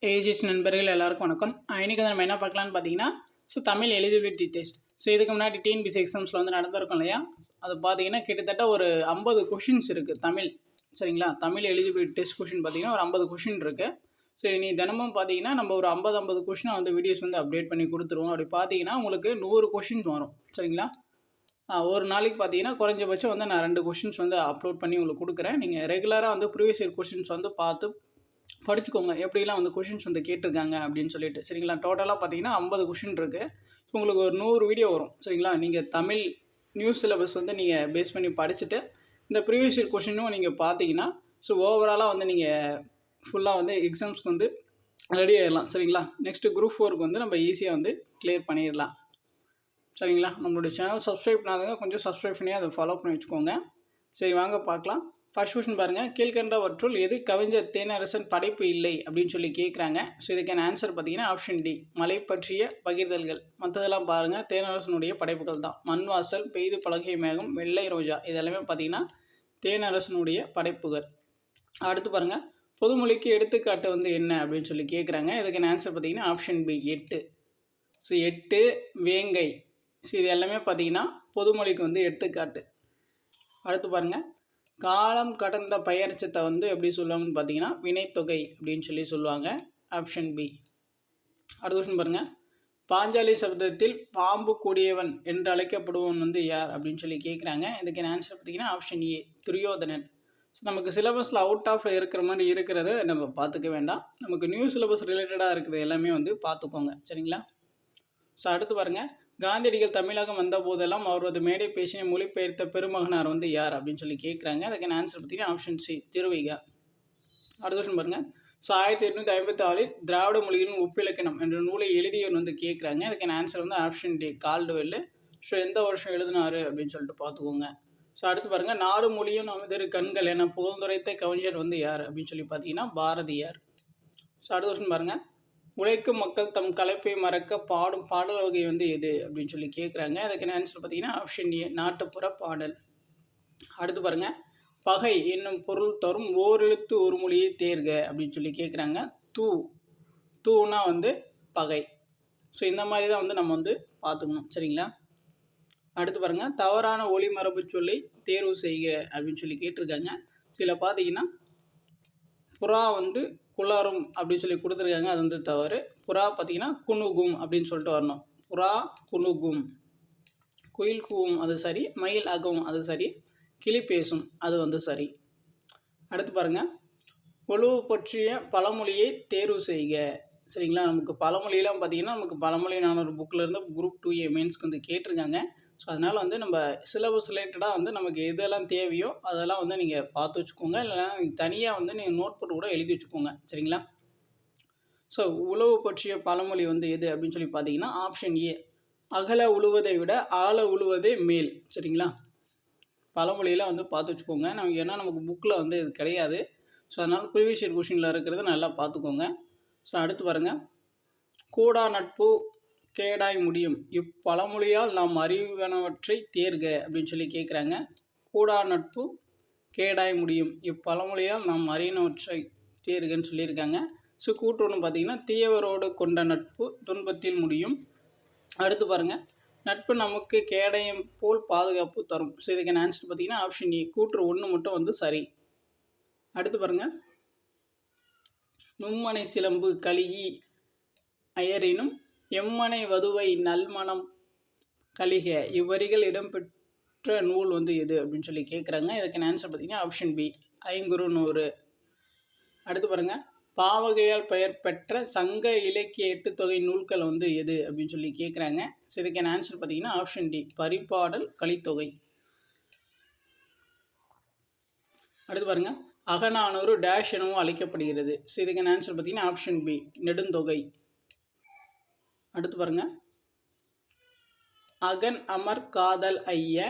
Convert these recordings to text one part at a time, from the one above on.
AGS நண்பர்கள் எல்லாருக்கும் வணக்கம். இன்றைக்கி நம்ம என்ன பார்க்கலான்னு பார்த்தீங்கன்னா, தமிழ் எலிஜிபிலிட்டி டெஸ்ட். இதுக்கு முன்னாடி டிஎன்பிஎஸ்சி எக்ஸாம்ஸில் நடந்திருக்கும் இல்லையா, அது பார்த்தீங்கன்னா கிட்டத்தட்ட ஒரு 50 கொஷின்ஸ் இருக்குது தமிழ். சரிங்களா, தமிழ் எலிஜிபிலிட்டி டெஸ்ட் கொஷின் பார்த்தீங்கன்னா ஒரு 50 கொஷின் இருக்குது. நீ தினமும் பார்த்தீங்கன்னா நம்ம ஒரு 50 கொஷினை வீடியோஸ் அப்டேட் பண்ணி கொடுத்துருவோம். அப்படி பார்த்தீங்கன்னா உங்களுக்கு 100 கொஷின்ஸ் வரும். சரிங்களா, ஒரு நாளைக்கு பார்த்தீங்கன்னா குறைஞ்சபட்சம் நான் 2 கொஷின்ஸ் அப்லோட் பண்ணி உங்களுக்கு கொடுக்குறேன். நீங்கள் ரெகுலராக ப்ரீவியஸ் இயர் கொஷின்ஸ் பார்த்து படிச்சுக்கோங்க, எப்படிலாம் கொஷின்ஸ் கேட்டிருக்காங்க அப்படின்னு சொல்லிட்டு. சரிங்களா, டோட்டலாக பார்த்தீங்கன்னா 50 கொஷின் இருக்குது. உங்களுக்கு ஒரு 100 வீடியோ வரும். சரிங்களா, நீங்கள் தமிழ் நியூஸ் சிலபஸ் நீங்கள் பேஸ் பண்ணி படிச்சுட்டு இந்த ப்ரீவியஸ் இயர் கொஷினும் நீங்கள் பார்த்தீங்கன்னா ஓவராலாக நீங்கள் ஃபுல்லாக எக்ஸாம்ஸ்க்கு ரெடி ஆகிடலாம். சரிங்களா, நெக்ஸ்ட்டு குரூப் 4க்கு நம்ம ஈஸியாக கிளியர் பண்ணிடலாம். சரிங்களா, நம்மளுடைய சேனல் சப்ஸ்கிரைப் பண்ணாதவங்க கொஞ்சம் சப்ஸ்கிரைப் பண்ணி அதை ஃபாலோ பண்ணி வச்சுக்கோங்க. சரி, வாங்க பார்க்கலாம். ஃபர்ஸ்ட் கொஸ்டின் பாருங்கள். கீழ்கண்டவற்றுள் எது கவிஞர் தேனரசன் படைப்பு இல்லை அப்படின்னு சொல்லி கேட்குறாங்க. இதுக்கான ஆன்சர் பார்த்தீங்கன்னா ஆப்ஷன் டி, மலை பற்றிய பகிர்தல்கள். மற்றதெல்லாம் பாருங்கள் தேனரசனுடைய படைப்புகள் தான். மண்வாசல், பெய்து பலகை மேகம், வெள்ளை ரோஜா, இதெல்லாமே பார்த்தீங்கன்னா தேனரசனுடைய படைப்புகள். அடுத்து பாருங்கள், பொதுமொழிக்கு எடுத்துக்காட்டு என்ன அப்படின்னு சொல்லி கேட்குறாங்க. இதுக்கான ஆன்சர் பார்த்தீங்கன்னா ஆப்ஷன் பி, 8. 8 வேங்கை. இது எல்லாமே பார்த்தீங்கன்னா பொதுமொழிக்கு எடுத்துக்காட்டு. அடுத்து பாருங்கள், காலம் கடந்த பெயர்ச்சத்தை எப்படி சொல்லுவாங்கன்னு பார்த்தீங்கன்னா வினைத்தொகை அப்படின்னு சொல்லி சொல்லுவாங்க. Option B. அடுத்த கொஸ்டின் பாருங்கள், பாஞ்சாலி சப்தத்தில் பாம்பு கூடியவன் என்று அழைக்கப்படுவன் யார் அப்படின்னு சொல்லி கேட்குறாங்க. இதுக்கு ஆன்சர் பார்த்தீங்கன்னா ஆப்ஷன் ஏ, துரியோதனன். நமக்கு சிலபஸில் அவுட் ஆஃப் இருக்கிற மாதிரி இருக்கிறத நம்ம பார்த்துக்க வேண்டாம். நமக்கு நியூ சிலபஸ் ரிலேட்டடாக இருக்கிறது எல்லாமே பார்த்துக்கோங்க. சரிங்களா. அடுத்து பாருங்கள், காந்தியடிகள் தமிழகம் வந்த போதெல்லாம் அவரது மேடை பேசினை மொழிபெயர்த்த பெருமகனார் யார் அப்படின்னு சொல்லி கேட்குறாங்க. அதுக்கான ஆன்சர் பார்த்தீங்கன்னா ஆப்ஷன் சி, திருவிகா. அடுத்த கொஸ்டின் பாருங்கள், 1854 திராவிட மொழிகளின் ஒப்பிலக்கணம் என்ற நூலை எழுதியவர் கேட்குறாங்க. அதுக்கான ஆன்சர் ஆப்ஷன் டி, கால்டுவெல். எந்த வருஷம் எழுதினார் அப்படின்னு சொல்லிட்டு பார்த்துக்கோங்க. அடுத்து பாருங்கள், நாடு மொழியும் நமது கண்கள் என புகழ்ந்துரைத்த கவிஞர் யார் அப்படின்னு சொல்லி பார்த்தீங்கன்னா பாரதியார். அடுத்த கொஸ்டின் பாருங்கள், உழைக்கும் மக்கள் தம் கலைப்பை மறக்க பாடும் பாடல் வகை எது அப்படின்னு சொல்லி கேட்குறாங்க. அதுக்கான ஆன்சர் பார்த்தீங்கன்னா ஆப்ஷன் ஏ, நாட்டுப்புற பாடல். அடுத்து பாருங்கள், பகை என்னும் பொருள் தரும் ஓரெழுத்து ஒரு மொழியை தேர்க அப்படின்னு சொல்லி கேட்குறாங்க. தூனா பகை. இந்த மாதிரி தான் நம்ம பார்த்துக்கணும். சரிங்களா. அடுத்து பாருங்கள், தவறான ஒளி மரபு சொல்லி தேர்வு செய்க அப்படின்னு சொல்லி கேட்டிருக்காங்க. இதில் பார்த்தீங்கன்னா புறா குளரும் அப்படின்னு சொல்லி கொடுத்துருக்காங்க, அது தவறு. புறா பார்த்தீங்கன்னா குணுகும் அப்படின்னு சொல்லிட்டு வரணும். புறா குணுகும். குயில் கூவும், அது சரி. மயில் அகவும், அது சரி. கிளி பேசும், அது சரி. அடுத்து பாருங்கள், ஒழுவு பற்றிய பழமொழியை தேர்வு செய்க. சரிங்களா, நமக்கு பழமொழியெல்லாம் பார்த்தீங்கன்னா நமக்கு பழமொழி நான் ஒரு புக்கில் இருந்து குரூப் 2A மெயின்ஸ்க்கு கேட்டிருக்காங்க. அதனால் நம்ம சிலபஸ் ரிலேட்டடாக நமக்கு எதெல்லாம் தேவையோ அதெல்லாம் நீங்கள் பார்த்து வச்சுக்கோங்க. இல்லைனா நீங்கள் தனியாக நீங்கள் நோட் போட்டு கூட எழுதி வச்சுக்கோங்க. சரிங்களா. உழவு பற்றிய பழமொழி எது அப்படின்னு சொல்லி பார்த்தீங்கன்னா ஆப்ஷன் ஏ, அகல உழுவதை விட ஆழ உழுவதே மேல். சரிங்களா, பழமொழியெல்லாம் பார்த்து வச்சுக்கோங்க. ஏன்னா நமக்கு புக்கில் இது கிடையாது. அதனால் ப்ரீவியஸ் இயர் கொஷினில் இருக்கிறத நல்லா பார்த்துக்கோங்க. அடுத்து பாருங்கள், கூடா நட்பு கேடாய் முடியும் இப்பழமொழியால் நாம் அறிவனவற்றை தேர்க அப்படின்னு சொல்லி கேட்குறாங்க. கூடா நட்பு கேடாய் முடியும் இப்பழமொழியால் நாம் அறிவனவற்றை தேர்கன்னு சொல்லியிருக்காங்க. கூட்டு ஒன்று பார்த்தீங்கன்னா தீயவரோடு கொண்ட நட்பு துன்பத்தில் முடியும். அடுத்து பாருங்கள், நட்பு நமக்கு கேடயம் போல் பாதுகாப்பு தரும். இதுக்கான ஆன்சர் பார்த்தீங்கன்னா ஆப்ஷன் ஏ, கூற்று 1 மட்டும் சரி. அடுத்து பாருங்கள், நும்மனை சிலம்பு கலியி அயரினும் எம்மனை வதுவை நல்மணம் கலிக இவ்வரிகள் இடம்பெற்ற நூல் எது அப்படின்னு சொல்லி கேட்குறாங்க. இதுக்கான ஆன்சர் பார்த்தீங்கன்னா ஆப்ஷன் பி, ஐங்குறு நூறு. அடுத்து பாருங்கள், பாவகையால் பெயர் பெற்ற சங்க இலக்கிய 8 தொகை நூல்கள் எது அப்படின்னு சொல்லி கேட்குறாங்க. இதுக்கான ஆன்சர் பார்த்தீங்கன்னா ஆப்ஷன் டி, பரிபாடல் கலித்தொகை. அடுத்து பாருங்கள், அகநானூறு டேஷ் எனவும் அழைக்கப்படுகிறது. இதுக்கான ஆன்சர் பார்த்தீங்கன்னா ஆப்ஷன் பி, நெடுந்தொகை. அடுத்து பாருங்கள், அகன் அமர் காதல் ஐய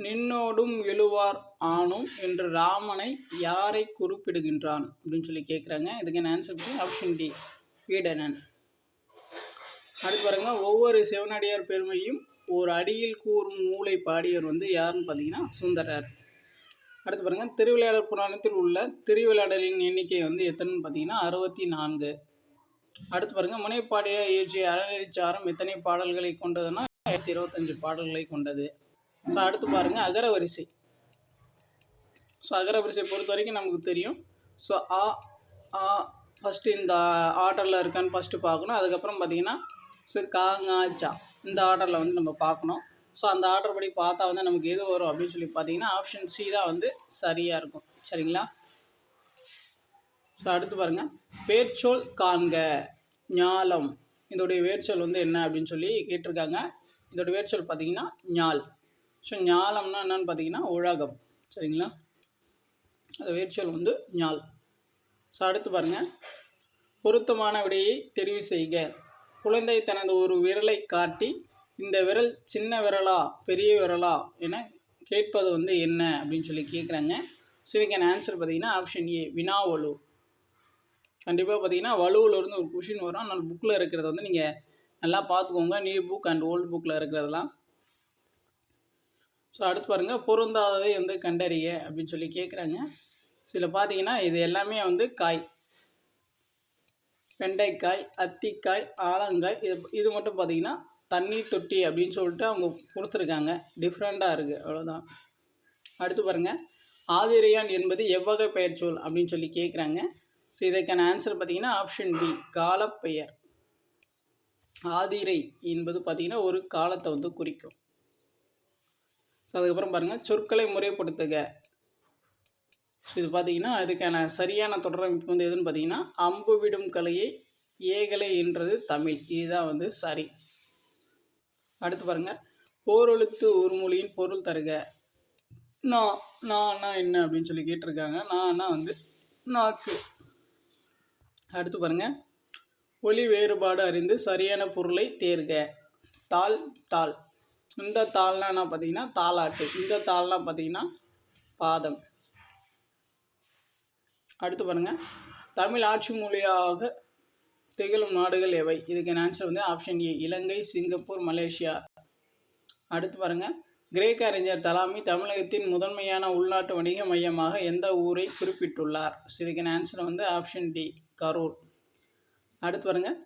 நின்னோடும் எழுவார் ஆணும் என்று ராமனை யாரை குறிப்பிடுகின்றான் அப்படின்னு சொல்லி கேட்குறாங்க. இதுக்கான ஆன்சர் பார்த்தீங்கன்னா ஆப்ஷன் டி, வீடனன். அடுத்து பாருங்கள், ஒவ்வொரு சிவனடியார் பெருமையும் ஒரு அடியில் கூறும் நூலை பாடியவர் யாருன்னு பார்த்தீங்கன்னா சுந்தரர். அடுத்து பாருங்கள், திருவிளையாடல் புராணத்தில் உள்ள திருவிளையாடலின் எண்ணிக்கை வந்து எத்தனைன்னு பார்த்தீங்கன்னா 64. அடுத்து பாருங்கள், முனைப்பாடிய இயற்றிய அறநெறிச்சாரம் எத்தனை பாடல்களை கொண்டதுன்னா 25 பாடல்களை கொண்டது. ஸோ அடுத்து பாருங்கள், அகரவரிசை. ஸோ அகரவரிசை பொறுத்த வரைக்கும் நமக்கு தெரியும். ஸோ ஆ ஃபஸ்ட்டு இந்த ஆர்டரில் இருக்கான்னு ஃபஸ்ட்டு பார்க்கணும். அதுக்கப்புறம் பார்த்திங்கன்னா சா இந்த ஆர்டரில் வந்து நம்ம பார்க்கணும். ஸோ அந்த ஆர்டர் படி பார்த்தா வந்து நமக்கு எது வரும் அப்படின்னு சொல்லி பார்த்தீங்கன்னா ஆப்ஷன் சி தான் வந்து சரியாக இருக்கும். சரிங்களா? ஸோ அடுத்து பாருங்கள், வேர்ச்சொல் காண்க. ஞாலம், இதோடைய வேர்ச்சொல் வந்து என்ன அப்படின்னு சொல்லி கேட்டிருக்காங்க. இதோடைய வேர்ச்சொல் பார்த்திங்கன்னா ஞால். ஸோ ஞாலம்னா என்னன்னு பார்த்தீங்கன்னா உலகம். சரிங்களா? அது வேர்ச்சொல் வந்து ஞால். ஸோ அடுத்து பாருங்கள், பொருத்தமான விடையை தெரிவு செய்க. குழந்தை தனது ஒரு விரலை காட்டி இந்த விரல் சின்ன விரலா பெரிய விரலா என கேட்பது வந்து என்ன அப்படின்னு சொல்லி கேட்குறாங்க. ஸோ இதுக்கான ஆன்சர் பார்த்தீங்கன்னா ஆப்ஷன் ஏ, வினாவலு. கண்டிப்பாக பார்த்தீங்கன்னா வலுவிலிருந்து ஒரு கொஷின் வரும். அதனால் புக்கில் இருக்கிறத வந்து நீங்கள் நல்லா பார்த்துக்கோங்க, நியூ புக் அண்ட் ஓல்டு புக்கில் இருக்கிறதெல்லாம். ஸோ அடுத்து பாருங்கள், பொருந்தாததை வந்து கண்டறிய அப்படின்னு சொல்லி கேட்குறாங்க. இதில் பார்த்தீங்கன்னா இது எல்லாமே வந்து காய். வெண்டைக்காய், அத்திக்காய், ஆலங்காய், இது மட்டும் பார்த்தீங்கன்னா தண்ணீர் தொட்டி அப்படின்னு சொல்லிட்டு அவங்க கொடுத்துருக்காங்க. டிஃப்ரெண்ட்டாக இருக்குது, அவ்வளோதான். அடுத்து பாருங்கள், ஆதிரையான் என்பது எவ்வகை பெயர்ச்சொல் அப்படின்னு சொல்லி கேட்குறாங்க. ஸோ இதற்கான ஆன்சர் பார்த்தீங்கன்னா ஆப்ஷன் பி, காலப்பெயர். ஆதிரை என்பது பார்த்திங்கன்னா ஒரு காலத்தை வந்து குறிக்கும். ஸோ அதுக்கப்புறம் பாருங்கள், சொற்களை முறைப்படுத்துக. ஸோ இது பார்த்திங்கன்னா அதுக்கான சரியான தொடரமைப்பு வந்து எதுன்னு பார்த்தீங்கன்னா அம்பு விடும் கலையை ஏகலை என்றது தமிழ். இதுதான் வந்து சரி. அடுத்து பாருங்கள், போரெழுத்து ஒரு மொழியின் பொருள் தருக. நான் என்ன அப்படின்னு சொல்லி கேட்டிருக்காங்க. நான் வந்து நாக்கு. அடுத்து பாருங்கள், ஒலி வேறுபாடு அறிந்து சரியான பொருளை தேர்க. தாள், தாள். இந்த தாள்னா என்ன பார்த்தீங்கன்னா தாளாட்டு. இந்த தாள்னா பார்த்தீங்கன்னா பாதம். அடுத்து பாருங்கள், தமிழ் ஆட்சி மொழியாக திகழும் நாடுகள் எவை? இதுக்கான ஆன்சர் வந்து option A, Ilangai, Singapore, Malaysia. அடுத்து பாருங்கள், கிரேக்க அறிஞர் தலாமி தமிழகத்தின் முதன்மையான உள்நாட்டு வணிக மையமாக எந்த ஊரை குறிப்பிட்டுள்ளார்? இதுக்கான ஆன்சர் வந்து ஆப்ஷன் டி, கரூர். அடுத்து பாருங்கள்,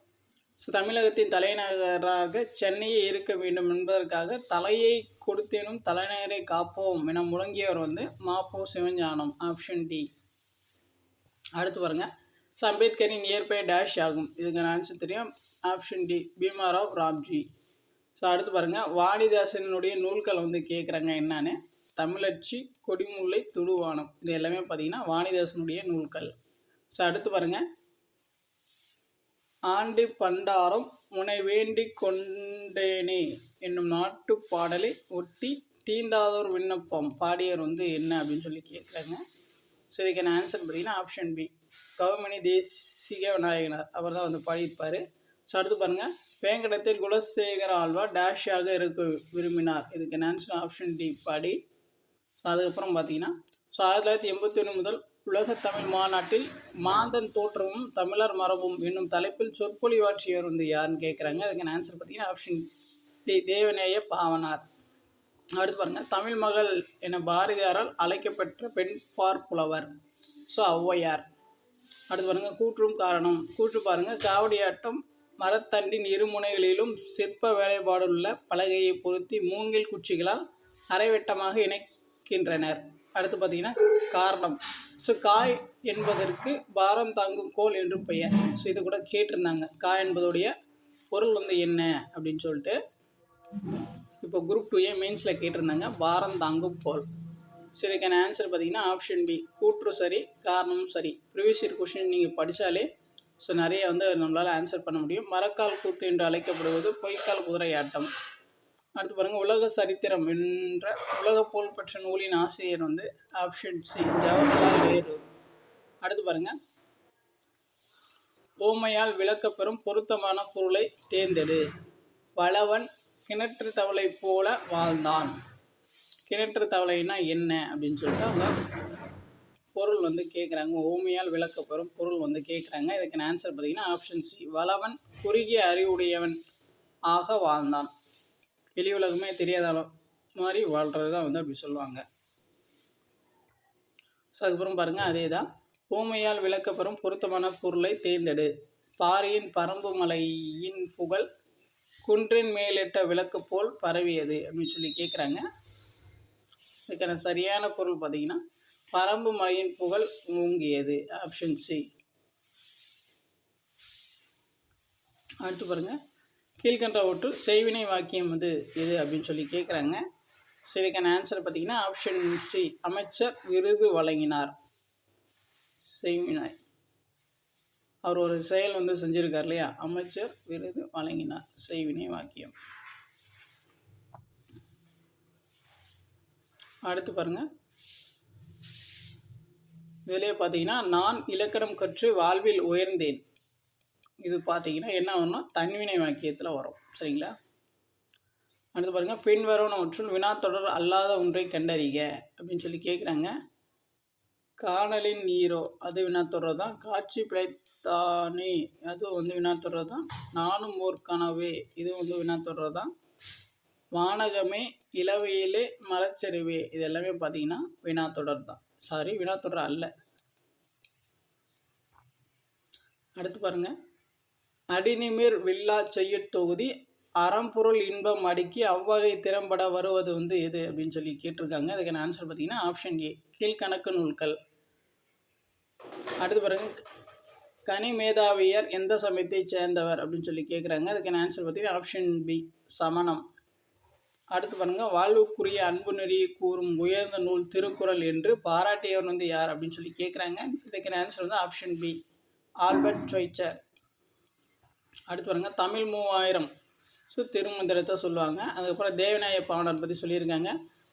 ஸோ தமிழகத்தின் தலைநகராக சென்னையே இருக்க வேண்டும் என்பதற்காக தலையை கொடுத்தேனும் தலைநகரை காப்போம் என முழங்கியவர் வந்து மாப்போ சிவஞானம். Option D. அடுத்து பாருங்கள், ஸோ அம்பேத்கரின் இயற்பெயர் டேஷ் ஆகும். இதுக்கான ஆன்சர் தெரியும், option D, Bhimrao Ramji. So அடுத்து பாருங்கள், வாணிதாசனுடைய நூல்கள் வந்து கேட்குறாங்க என்னன்னு. தமிழச்சி, கொடிமுல்லை, துடுவானம். இது எல்லாமே பார்த்திங்கன்னா வாணிதாசனுடைய நூல்கள். ஸோ அடுத்து பாருங்கள், ஆண்டு பண்டாரம் உனை வேண்டி கொண்டேனே என்னும் நாட்டு பாடலை ஒட்டி தீண்டாதோர் விண்ணப்பம் பாடியவர் வந்து என்ன அப்படின்னு சொல்லி கேட்குறாங்க. ஸோ இதுக்கான ஆன்சர் பார்த்தீங்கன்னா ஆப்ஷன் பி, கவுமணி தேசிக விநாயகனார். அவர் தான் வந்து பாடியிருப்பார். ஸோ அடுத்து பாருங்கள், வேங்கடத்தில் குலசேகர ஆழ்வார் டேஷாக இருக்க விரும்பினார். இதுக்கான ஆன்சர் ஆப்ஷன் டி, பாடி. ஸோ அதுக்கப்புறம் பார்த்தீங்கன்னா, ஸோ 1981 முதல் உலகத் தமிழ் மாநாட்டில் மாந்தன் தோற்றமும் தமிழர் மரபும் என்னும் தலைப்பில் சொற்பொழிவாற்றியவர் வந்து யாருன்னு கேட்குறாங்க. அதுக்கான ஆன்சர் பார்த்தீங்கன்னா ஆப்ஷன் டி, தேவநேய பாவனார். அடுத்து பாருங்கள், தமிழ் மகள் என பாரதியாரால் அழைக்கப்பெற்ற பெண் பார்ப்புலவர். ஸோ ஔவையார். அடுத்து பாருங்கள், கூற்றும் காரணம். கூற்று பாருங்கள், காவடியாட்டம் மரத்தண்டின் இருமுனைகளிலும் சிற்ப வேலைப்பாடுள்ள பலகையை பொருத்தி மூங்கில் குச்சிகளால் அரைவட்டமாக இணைக்கின்றனர். அடுத்து பார்த்தீங்கன்னா காரணம். ஸோ காய் என்பதற்கு பாரம் தாங்கும் கோல் என்று பெயர். ஸோ இது கூட கேட்டிருந்தாங்க, காய் என்பதுடைய பொருள் வந்து என்ன அப்படின்னு சொல்லிட்டு. இப்போ குரூப் 2A மெயின்ஸில் கேட்டிருந்தாங்க, பாரம் தாங்கும் கோல். ஸோ இதுக்கான ஆன்சர் பார்த்தீங்கன்னா ஆப்ஷன் பி, கூற்று சரி, காரணமும் சரி. ப்ரீவியஸ் இயர் கொஷின் நீங்கள் படித்தாலே ஸோ நிறைய வந்து நம்மளால் ஆன்சர் பண்ண முடியும். மரக்கால் கூத்து என்று அழைக்கப்படுவது பொய்க்கால் குதிரை ஆட்டம். அடுத்து பாருங்கள், உலக சரித்திரம் என்ற உலக புகழ்பெற்ற நூலின் ஆசிரியர் வந்து ஆப்ஷன் சி, ஜவஹர்லால் நேரு. அடுத்து பாருங்கள், ஓமையால் விளக்கப்பெறும் பொருத்தமான பொருளை தேர்ந்தெடு. வளவன் கிணற்று தவளை போல வாழ்ந்தான். கிணற்று தவளைனா என்ன அப்படின்னு சொல்லிட்டு அவங்க பொருள் வந்து கேட்குறாங்க. ஓமையால் விளக்கப்பெறும் பொருள் வந்து கேட்குறாங்க. இதுக்கான ஆன்சர் பார்த்தீங்கன்னா ஆப்ஷன் சி, வளவன் குறுகிய அறிவுடையவன் ஆக வாழ்ந்தான். வெளி உலகமே தெரியாத மாதிரி வாழ்கிறது தான் வந்து அப்படி சொல்லுவாங்க. ஸோ அதுக்கப்புறம் பாருங்கள் அதே தான். ஊமையால் விளக்கப்பெறும் பொருத்தமான பொருளை தேர்ந்தெடு. பாரியின் பரம்பு மலையின் புகழ் குன்றின் மேலிட்ட விளக்கு போல் பரவியது அப்படின்னு சொல்லி கேட்குறாங்க. இதுக்கான சரியான பொருள் பார்த்தீங்கன்னா பரம்பு மலையின் புகழ் ஓங்கியது, ஆப்ஷன் சி. அடுத்து பாருங்கள், கீழ்கண்டவற்றுள் செய்வினை வாக்கியம் வந்து எது அப்படின்னு சொல்லி கேட்குறாங்க. ஸோ இதுக்கான ஆன்சர் பார்த்தீங்கன்னா ஆப்ஷன் சி, அமைச்சர் விருது வழங்கினார். செய்வினை, அவர் ஒரு செயல் வந்து செஞ்சுருக்கார் இல்லையா, அமைச்சர் விருது வழங்கினார், செய்வினை வாக்கியம். அடுத்து பாருங்கள், இதிலே பார்த்தீங்கன்னா நான் இலக்கணம் கற்று வாழ்வில் உயர்ந்தேன். இது பார்த்தீங்கன்னா என்ன வரும்னா தன்வினை வாக்கியத்தில் வரும். சரிங்களா. அடுத்து பாருங்கள், பின்வருவனவற்றுள் வினாத்தொடர் அல்லாத ஒன்றை கண்டறிக அப்படின்னு சொல்லி கேட்குறாங்க. காணலின் நீரோ, அது வினாத்தொடர் தான். காட்சி பிழைத்தானே, அது வந்து வினாத்தொடர் தான். நானும் ஓர் கனவே, இது வந்து வினாத்தொடர் தான். வானகமே, இளவையிலே, மரச்சரிவே, இது எல்லாமே பார்த்தீங்கன்னா வினாத்தொடர் தான். சாரி, வினாத்தொடர் அல்ல. அடுத்து பாருங்கள், அடிநிமிர் வில்லா செய்யத்தொகுதி அறம்பொருள் இன்பம் அடுக்கி அவ்வகை திறம்பட வருவது வந்து எது அப்படின்னு சொல்லி கேட்டிருக்காங்க. அதுக்கான ஆன்சர் பார்த்தீங்கன்னா ஆப்ஷன் ஏ, கீழ்கணக்கு நூல்கள். அடுத்து பாருங்க, கனி மேதாவியர் எந்த சமயத்தை சேர்ந்தவர் அப்படின்னு சொல்லி கேட்குறாங்க. அதுக்கான ஆன்சர் பார்த்தீங்கன்னா ஆப்ஷன் பி, சமணம். அடுத்து பாருங்கள், வாழ்வுக்குரிய அன்பு நெறியை கூறும் உயர்ந்த நூல் திருக்குறள் என்று பாராட்டியவர் வந்து யார் அப்படின்னு சொல்லி கேட்குறாங்க. இதுக்கான ஆன்சர் வந்து ஆப்ஷன் பி, ஆல்பர்ட் ஸ்வைட்சர். அடுத்து பாருங்கள், தமிழ் 3000 ஸோ திருமந்திரத்தை சொல்லுவாங்க. அதுக்கப்புறம் தேவநாய பாவனர் பற்றி சொல்லியிருக்காங்க.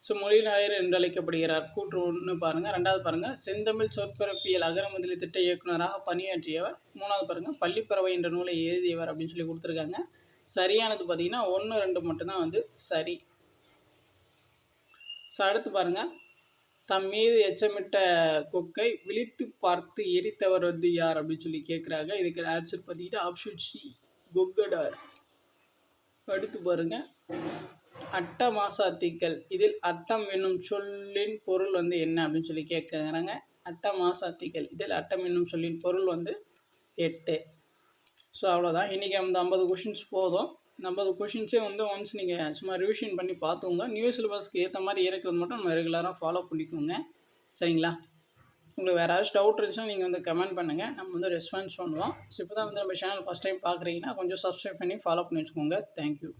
ஸோ மொழிநாயர் என்று அழைக்கப்படுகிறார். கூற்று ஒன்று பாருங்கள். ரெண்டாவது பாருங்கள், செந்தமிழ் சொற்பிறப்பியல் அகரமுதலி திட்ட இயக்குநராக பணியாற்றியவர். மூணாவது பாருங்கள், பள்ளிப்பறவை என்ற நூலை எழுதியவர் அப்படின்னு சொல்லி கொடுத்துருக்காங்க. சரியானது பார்த்தீங்கன்னா 1, 2 மட்டும்தான் வந்து சரி. ஸோ அடுத்து பாருங்கள், தம் மீது எச்சமிட்ட கொக்கை விழித்து பார்த்து எரித்தவர் வந்து யார் அப்படின்னு சொல்லி கேட்குறாங்க. இதுக்கு ஆன்சர் பார்த்தீங்கன்னா ஆப்ஷன் சி, கொங்கடார். அடுத்து பாருங்கள், அட்ட மாசாத்திகள், இதில் அட்டம் என்னும் சொல்லின் பொருள் வந்து என்ன அப்படின்னு சொல்லி கேட்குறாங்க. அட்ட மாசாத்திகள், இதில் அட்டம் என்னும் சொல்லின் பொருள் வந்து 8. ஸோ அவ்வளோதான். இன்றைக்கி அந்த 50 கொஷின்ஸ் போதும். 50 கொஷின்ஸே வந்து ஒன்ஸ் நீங்கள் சும்மா ரிவிஷன் பண்ணி பார்த்துக்கோங்க. நியூ சிலபஸ்க்கு ஏற்ற மாதிரி இருக்கிறது மட்டும் நம்ம ரெகுலராக ஃபாலோ பண்ணிக்கோங்க. சரிங்களா. உங்களுக்கு வேறு ஏதாச்சும் டவுட் இருந்துச்சுன்னா நீங்கள் வந்து கமெண்ட் பண்ணுங்கள், நம்ம வந்து ரெஸ்பான்ஸ் பண்ணுவோம். ஸோ இப்போ தான் வந்து நம்ம சேனல் ஃபஸ்ட் டைம் பார்க்குறீங்கன்னா கொஞ்சம் சப்ஸ்கிரைப் பண்ணி ஃபாலோ பண்ணி வச்சுக்கோங்க. தேங்க்யூ.